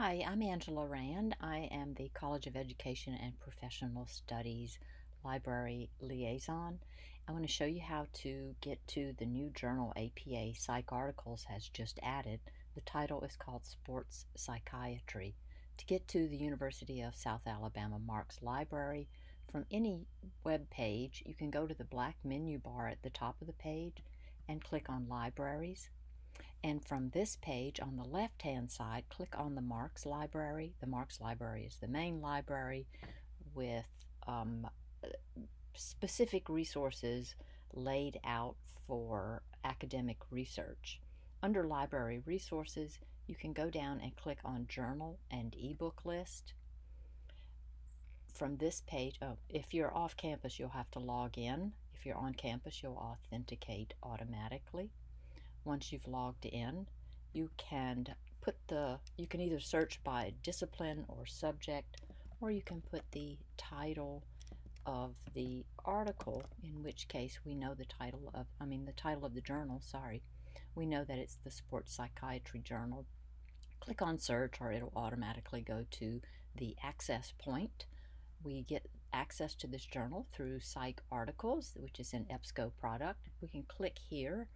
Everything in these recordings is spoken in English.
Hi, I'm Angela Rand. I am the College of Education and Professional Studies Library Liaison. I want to show you how to get to the new journal APA Psych Articles has just added. The title is called Sports Psychiatry. To get to the University of South Alabama Marx Library, from any web page, you can go to the black menu bar at the top of the page and click on Libraries. And from this page on the left-hand side, click on the Marx Library. The Marx Library is the main library with specific resources laid out for academic research. Under Library Resources, you can go down and click on Journal and eBook List. From this page, if you're off campus, you'll have to log in. If you're on campus, you'll authenticate automatically. Once you've logged in, you can either search by discipline or subject, or you can put the title of the article, in which case we know the title of the journal, we know that it's the Sports Psychiatry Journal. Click on search or it'll automatically go to the access point. We get access to this journal through Psych Articles, which is an EBSCO product. We can click here,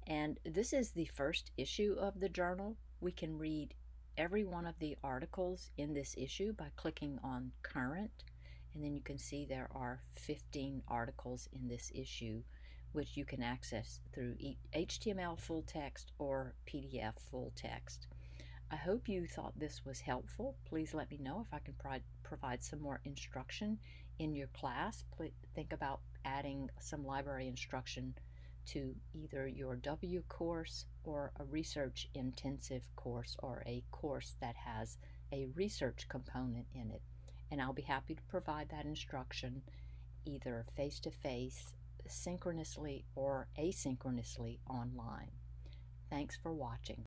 and this is the first issue of the journal. We can read every one of the articles in this issue by clicking on Current, and then you can see there are 15 articles in this issue, which you can access through HTML full text or PDF full text. I hope you thought this was helpful. Please let me know if I can provide some more instruction in your class. Please think about adding some library instruction to either your W course or a research intensive course or a course that has a research component in it. And I'll be happy to provide that instruction either face-to-face, synchronously, or asynchronously online. Thanks for watching.